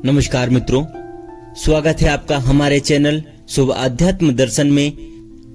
नमस्कार मित्रों, स्वागत है आपका हमारे चैनल शुभ अध्यात्म दर्शन में।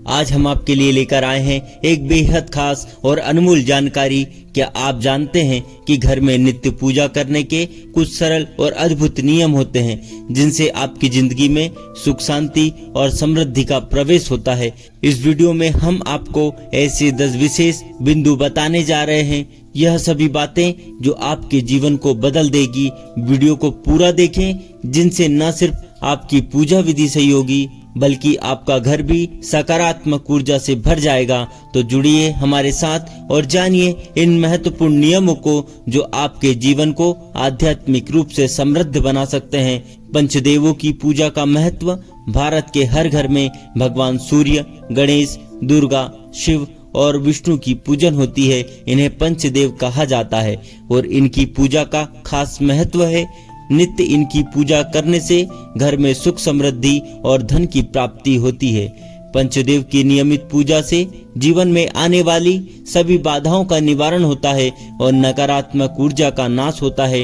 आज हम आपके लिए लेकर आए हैं एक बेहद खास और अनमोल जानकारी। क्या आप जानते हैं कि घर में नित्य पूजा करने के कुछ सरल और अद्भुत नियम होते हैं जिनसे आपकी जिंदगी में सुख शांति और समृद्धि का प्रवेश होता है। इस वीडियो में हम आपको ऐसे 10 विशेष बिंदु बताने जा रहे हैं। यह सभी बातें जो आपके जीवन को बदल देगी। वीडियो को पूरा देखें, जिनसे न सिर्फ आपकी पूजा विधि सही होगी बल्कि आपका घर भी सकारात्मक ऊर्जा से भर जाएगा। तो जुड़िए हमारे साथ और जानिए इन महत्वपूर्ण नियमों को जो आपके जीवन को आध्यात्मिक रूप से समृद्ध बना सकते हैं। पंचदेवों की पूजा का महत्व। भारत के हर घर में भगवान सूर्य, गणेश, दुर्गा, शिव और विष्णु की पूजन होती है। इन्हें पंचदेव कहा जाता है और इनकी पूजा का खास महत्व है। नित्य इनकी पूजा करने से घर में सुख समृद्धि और धन की प्राप्ति होती है। पंचदेव की नियमित पूजा से जीवन में आने वाली सभी बाधाओं का निवारण होता है और नकारात्मक ऊर्जा का नाश होता है।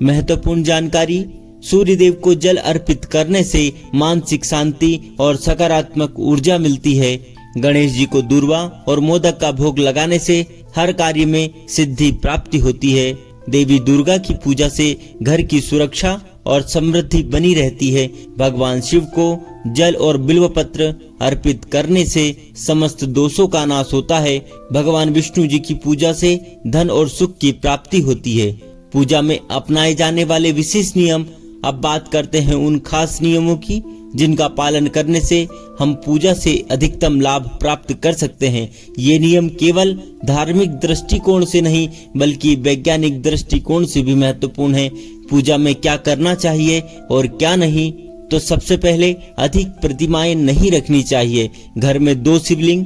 महत्वपूर्ण जानकारी। सूर्य देव को जल अर्पित करने से मानसिक शांति और सकारात्मक ऊर्जा मिलती है। गणेश जी को दूर्वा और मोदक का भोग लगाने से हर कार्य में सिद्धि प्राप्ति होती है। देवी दुर्गा की पूजा से घर की सुरक्षा और समृद्धि बनी रहती है। भगवान शिव को जल और बिल्व पत्र अर्पित करने से समस्त दोषों का नाश होता है। भगवान विष्णु जी की पूजा से धन और सुख की प्राप्ति होती है। पूजा में अपनाए जाने वाले विशेष नियम। अब बात करते हैं उन खास नियमों की जिनका पालन करने से हम पूजा से अधिकतम लाभ प्राप्त कर सकते हैं। ये नियम केवल धार्मिक दृष्टिकोण से नहीं बल्कि वैज्ञानिक दृष्टिकोण से भी महत्वपूर्ण है। पूजा में क्या करना चाहिए और क्या नहीं। तो सबसे पहले अधिक प्रतिमाएं नहीं रखनी चाहिए। घर में 2 शिवलिंग,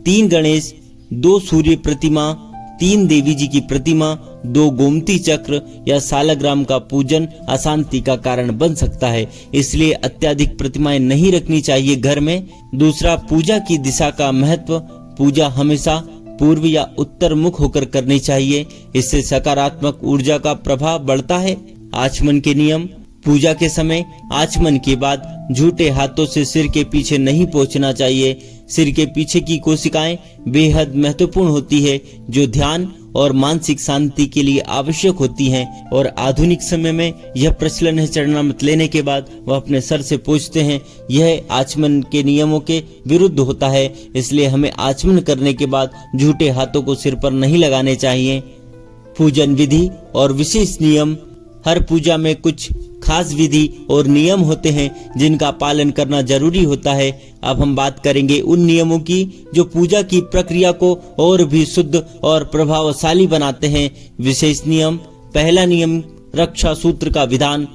3 गणेश, 2 सूर्य प्रतिमा, 3 देवी जी की प्रतिमा, 2 गोमती चक्र या सालग्राम का पूजन अशांति का कारण बन सकता है, इसलिए अत्यधिक प्रतिमाएं नहीं रखनी चाहिए घर में। दूसरा, पूजा की दिशा का महत्व। पूजा हमेशा पूर्व या उत्तर मुख होकर करनी चाहिए। इससे सकारात्मक ऊर्जा का प्रभाव बढ़ता है। आचमन के नियम। पूजा के समय आचमन के बाद झूठे हाथों से सिर के पीछे नहीं पहुंचना चाहिए। सिर के पीछे की कोशिकाएं बेहद महत्वपूर्ण होती है जो ध्यान और मानसिक शांति के लिए आवश्यक होती हैं। और आधुनिक समय में यह प्रचलन है चरणा मत लेने के बाद वह अपने सर से पूछते हैं। यह आचमन के नियमों के विरुद्ध होता है, इसलिए हमें आचमन करने के बाद झूठे हाथों को सिर पर नहीं लगाने चाहिए। पूजन विधि और विशेष नियम। हर पूजा में कुछ खास विधि और नियम होते हैं जिनका पालन करना जरूरी होता है। अब हम बात करेंगे उन नियमों की जो पूजा की प्रक्रिया को और भी शुद्ध और प्रभावशाली बनाते हैं। विशेष नियम। पहला नियम, रक्षा सूत्र का विधान।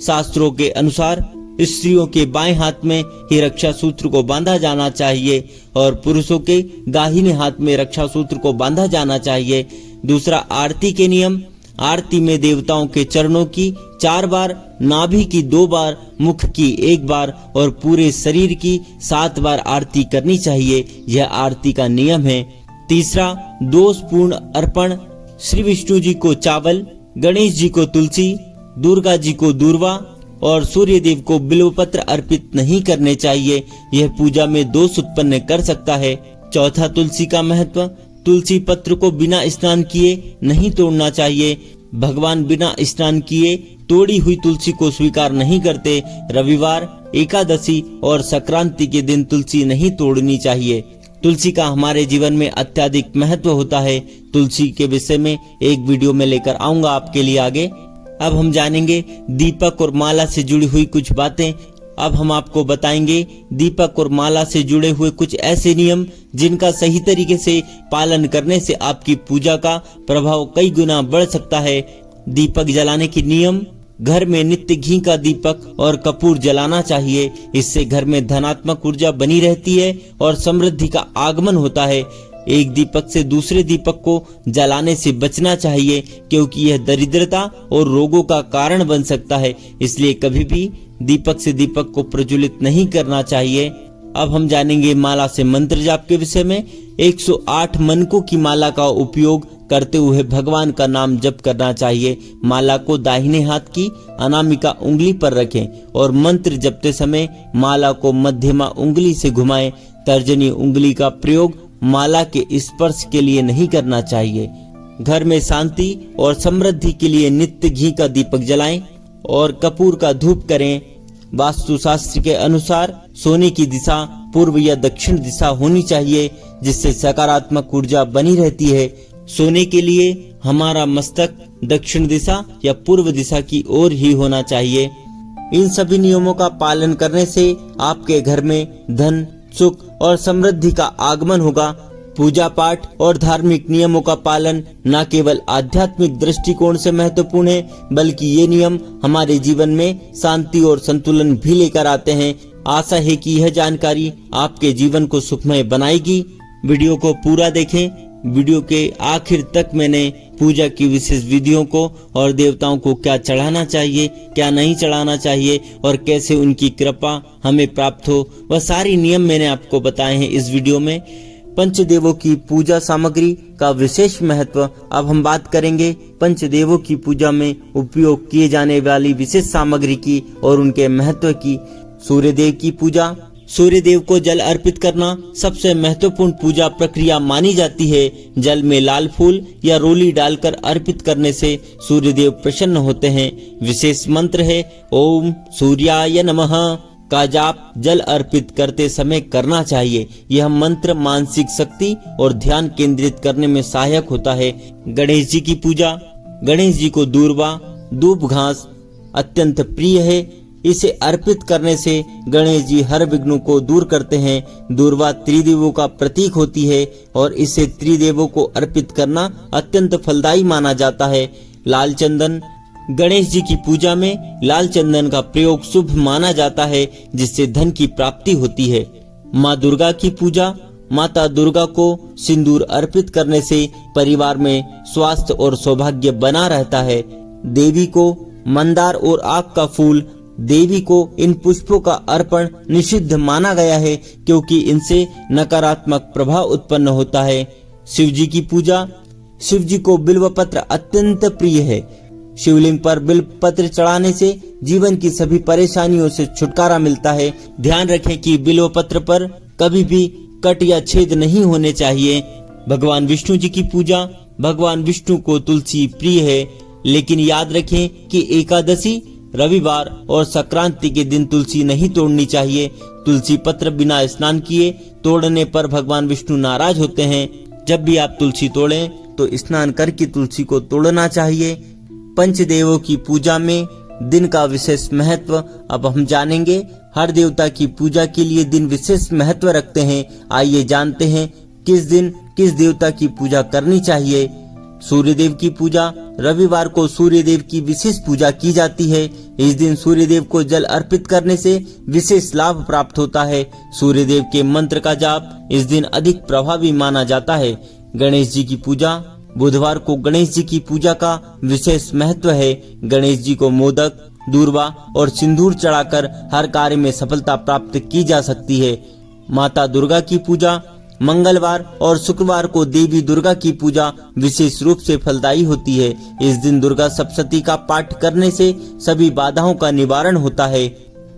शास्त्रों के अनुसार स्त्रियों के बाएं हाथ में ही रक्षा सूत्र को बांधा जाना चाहिए और पुरुषों के दाहिने हाथ में रक्षा सूत्र को बांधा जाना चाहिए। दूसरा, आरती के नियम। आरती में देवताओं के चरणों की 4 बार, नाभि की 2 बार, मुख की 1 बार और पूरे शरीर की 7 बार आरती करनी चाहिए। यह आरती का नियम है। तीसरा, दोषपूर्ण अर्पण। श्री विष्णु जी को चावल, गणेश जी को तुलसी, दुर्गा जी को दूर्वा और सूर्य देव को बिल्वपत्र अर्पित नहीं करने चाहिए। यह पूजा में दोष उत्पन्न कर सकता है। चौथा, तुलसी का महत्व। तुलसी पत्र को बिना स्नान किए नहीं तोड़ना चाहिए। भगवान बिना स्नान किए तोड़ी हुई तुलसी को स्वीकार नहीं करते। रविवार, एकादशी और संक्रांति के दिन तुलसी नहीं तोड़नी चाहिए। तुलसी का हमारे जीवन में अत्यधिक महत्व होता है। तुलसी के विषय में एक वीडियो में लेकर आऊंगा आपके लिए आगे। अब हम जानेंगे दीपक और माला से जुड़ी हुई कुछ बातें। अब हम आपको बताएंगे दीपक और माला से जुड़े हुए कुछ ऐसे नियम जिनका सही तरीके से पालन करने से आपकी पूजा का प्रभाव कई गुना बढ़ सकता है। दीपक जलाने के नियम। घर में नित्य घी का दीपक और कपूर जलाना चाहिए। इससे घर में धनात्मक ऊर्जा बनी रहती है और समृद्धि का आगमन होता है। एक दीपक से दूसरे दीपक को जलाने से बचना चाहिए क्योंकि यह दरिद्रता और रोगों का कारण बन सकता है, इसलिए कभी भी दीपक से दीपक को प्रज्वलित नहीं करना चाहिए। अब हम जानेंगे माला से मंत्र जाप के विषय में। 108 मनकों की माला का उपयोग करते हुए भगवान का नाम जप करना चाहिए। माला को दाहिने हाथ की अनामिका उंगली पर रखें और मंत्र जपते समय माला को मध्यमा उंगली से घुमाएं। तर्जनी उंगली का प्रयोग माला के स्पर्श के लिए नहीं करना चाहिए। घर में शांति और समृद्धि के लिए नित्य घी का दीपक जलाएं और कपूर का धूप करें। वास्तुशास्त्र के अनुसार सोने की दिशा पूर्व या दक्षिण दिशा होनी चाहिए, जिससे सकारात्मक ऊर्जा बनी रहती है। सोने के लिए हमारा मस्तक दक्षिण दिशा या पूर्व दिशा की ओर ही होना चाहिए। इन सभी नियमों का पालन करने से आपके घर में धन, सुख और समृद्धि का आगमन होगा। पूजा पाठ और धार्मिक नियमों का पालन न केवल आध्यात्मिक दृष्टिकोण से महत्वपूर्ण है, बल्कि ये नियम हमारे जीवन में शांति और संतुलन भी लेकर आते हैं। आशा है कि यह जानकारी आपके जीवन को सुखमय बनाएगी। वीडियो को पूरा देखें। वीडियो के आखिर तक मैंने पूजा की विशेष विधियों को और देवताओं को क्या चढ़ाना चाहिए, क्या नहीं चढ़ाना चाहिए और कैसे उनकी कृपा हमें प्राप्त हो, वह सारी नियम मैंने आपको बताए हैं इस वीडियो में। पंचदेवों की पूजा सामग्री का विशेष महत्व। अब हम बात करेंगे पंचदेवों की पूजा में उपयोग किए जाने वाली विशेष सामग्री की और उनके महत्व की। सूर्यदेव की पूजा। सूर्यदेव को जल अर्पित करना सबसे महत्वपूर्ण पूजा प्रक्रिया मानी जाती है। जल में लाल फूल या रोली डालकर अर्पित करने से सूर्यदेव प्रसन्न होते हैं। विशेष मंत्र है ओम सूर्याय नमः का जाप जल अर्पित करते समय करना चाहिए। यह मंत्र मानसिक शक्ति और ध्यान केंद्रित करने में सहायक होता है। गणेश जी की पूजा। गणेश जी को दूर्वा, दूब घास अत्यंत प्रिय है। इसे अर्पित करने से गणेश जी हर विघ्नों को दूर करते हैं। दूर्वा त्रिदेवों का प्रतीक होती है और इसे त्रिदेवों को अर्पित करना अत्यंत फलदायी माना जाता है। लाल चंदन। गणेश जी की पूजा में लाल चंदन का प्रयोग शुभ माना जाता है, जिससे धन की प्राप्ति होती है। माँ दुर्गा की पूजा। माता दुर्गा को सिंदूर अर्पित करने से परिवार में स्वास्थ्य और सौभाग्य बना रहता है। देवी को मंदार और आक का फूल। देवी को इन पुष्पों का अर्पण निषिद्ध माना गया है, क्योंकि इनसे नकारात्मक प्रभाव उत्पन्न होता है। शिव जी की पूजा। शिव जी को बिल्व पत्र अत्यंत प्रिय है। शिवलिंग पर बिल्व पत्र चढ़ाने से जीवन की सभी परेशानियों से छुटकारा मिलता है। ध्यान रखें कि बिल्व पत्र पर कभी भी कट या छेद नहीं होने चाहिए। भगवान विष्णु जी की पूजा। भगवान विष्णु को तुलसी प्रिय है, लेकिन याद रखें कि एकादशी, रविवार और संक्रांति के दिन तुलसी नहीं तोड़नी चाहिए। तुलसी पत्र बिना स्नान किए तोड़ने पर भगवान विष्णु नाराज होते हैं। जब भी आप तुलसी तोड़ें तो स्नान करके तुलसी को तोड़ना चाहिए। पंचदेवों की पूजा में दिन का विशेष महत्व। अब हम जानेंगे हर देवता की पूजा के लिए दिन विशेष महत्व रखते हैं। आइए जानते हैं किस दिन किस देवता की पूजा करनी चाहिए। सूर्यदेव की पूजा। रविवार को सूर्यदेव की विशेष पूजा की जाती है। इस दिन सूर्यदेव को जल अर्पित करने से विशेष लाभ प्राप्त होता है। सूर्यदेव के मंत्र का जाप इस दिन अधिक प्रभावी माना जाता है। गणेश जी की पूजा। बुधवार को गणेश जी की पूजा का विशेष महत्व है। गणेश जी को मोदक, दूर्वा और सिंदूर चढ़ाकर हर कार्य में सफलता प्राप्त की जा सकती है। माता दुर्गा की पूजा। मंगलवार और शुक्रवार को देवी दुर्गा की पूजा विशेष रूप से फलदायी होती है। इस दिन दुर्गा सप्तशती का पाठ करने से सभी बाधाओं का निवारण होता है।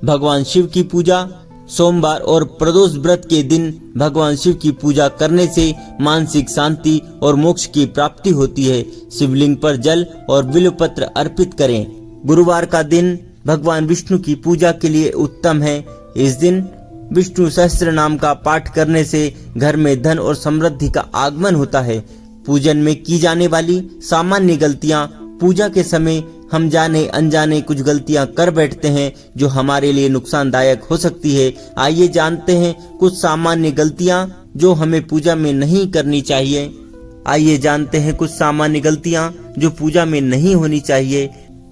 भगवान शिव की पूजा। सोमवार और प्रदोष व्रत के दिन भगवान शिव की पूजा करने से मानसिक शांति और मोक्ष की प्राप्ति होती है। शिवलिंग पर जल और बिल्वपत्र अर्पित करें। गुरुवार का दिन भगवान विष्णु की पूजा के लिए उत्तम है। इस दिन विष्णु सहस्त्र नाम का पाठ करने से घर में धन और समृद्धि का आगमन होता है। पूजन में की जाने वाली सामान्य गलतियां। पूजा के समय हम जाने अनजाने कुछ गलतियां कर बैठते हैं जो हमारे लिए नुकसानदायक हो सकती है। आइए जानते हैं कुछ सामान्य गलतियां जो हमें पूजा में नहीं करनी चाहिए। आइए जानते हैं कुछ सामान्य गलतियां जो पूजा में नहीं होनी चाहिए।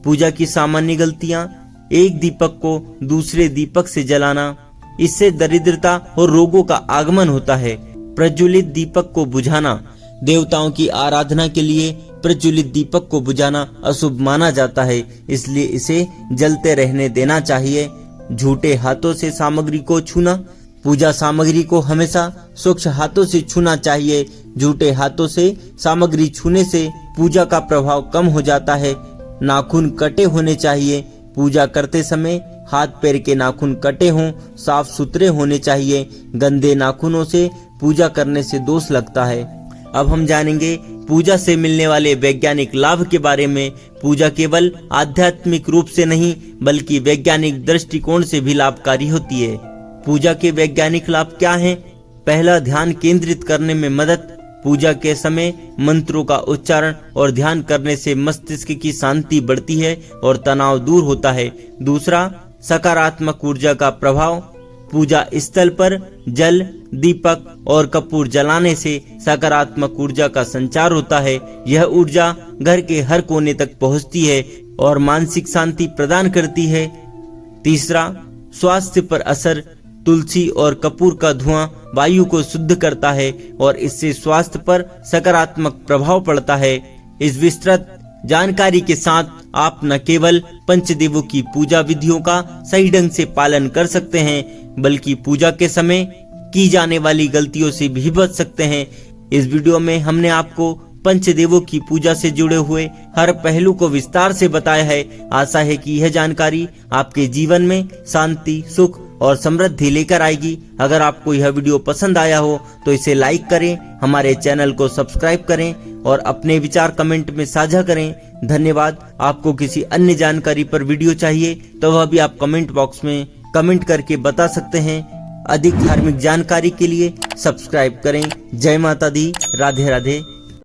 पूजा की सामान्य गलतियां। एक दीपक को दूसरे दीपक से जलाना, इससे दरिद्रता और रोगों का आगमन होता है। प्रज्वलित दीपक को बुझाना। देवताओं की आराधना के लिए प्रज्वलित दीपक को बुझाना अशुभ माना जाता है, इसलिए इसे जलते रहने देना चाहिए। झूठे हाथों से सामग्री को छूना। पूजा सामग्री को हमेशा स्वच्छ हाथों से छूना चाहिए। झूठे हाथों से सामग्री छूने से पूजा का प्रभाव कम हो जाता है। नाखून कटे होने चाहिए। पूजा करते समय हाथ पैर के नाखून कटे हों, साफ सुथरे होने चाहिए। गंदे नाखूनों से पूजा करने से दोष लगता है। अब हम जानेंगे पूजा से मिलने वाले वैज्ञानिक लाभ के बारे में। पूजा केवल आध्यात्मिक रूप से नहीं बल्कि वैज्ञानिक दृष्टिकोण से भी लाभकारी होती है। पूजा के वैज्ञानिक लाभ क्या हैं? पहला, ध्यान केंद्रित करने में मदद। पूजा के समय मंत्रों का उच्चारण और ध्यान करने से मस्तिष्क की शांति बढ़ती है और तनाव दूर होता है। दूसरा, सकारात्मक ऊर्जा का प्रभाव। पूजा स्थल पर जल, दीपक और कपूर जलाने से सकारात्मक ऊर्जा का संचार होता है। यह ऊर्जा घर के हर कोने तक पहुंचती है और मानसिक शांति प्रदान करती है। तीसरा, स्वास्थ्य पर असर। तुलसी और कपूर का धुआं वायु को शुद्ध करता है और इससे स्वास्थ्य पर सकारात्मक प्रभाव पड़ता है। इस विस्तृत जानकारी के साथ आप न केवल पंचदेवों की पूजा विधियों का सही ढंग से पालन कर सकते हैं बल्कि पूजा के समय की जाने वाली गलतियों से भी बच सकते हैं। इस वीडियो में हमने आपको पंचदेवों की पूजा से जुड़े हुए हर पहलू को विस्तार से बताया है। आशा है कि यह जानकारी आपके जीवन में शांति, सुख और समृद्धि लेकर आएगी। अगर आपको यह वीडियो पसंद आया हो तो इसे लाइक करें, हमारे चैनल को सब्सक्राइब करें और अपने विचार कमेंट में साझा करें। धन्यवाद। आपको किसी अन्य जानकारी पर वीडियो चाहिए तो वह भी आप कमेंट बॉक्स में कमेंट करके बता सकते हैं। अधिक धार्मिक जानकारी के लिए सब्सक्राइब करें। जय माता दी। राधे राधे।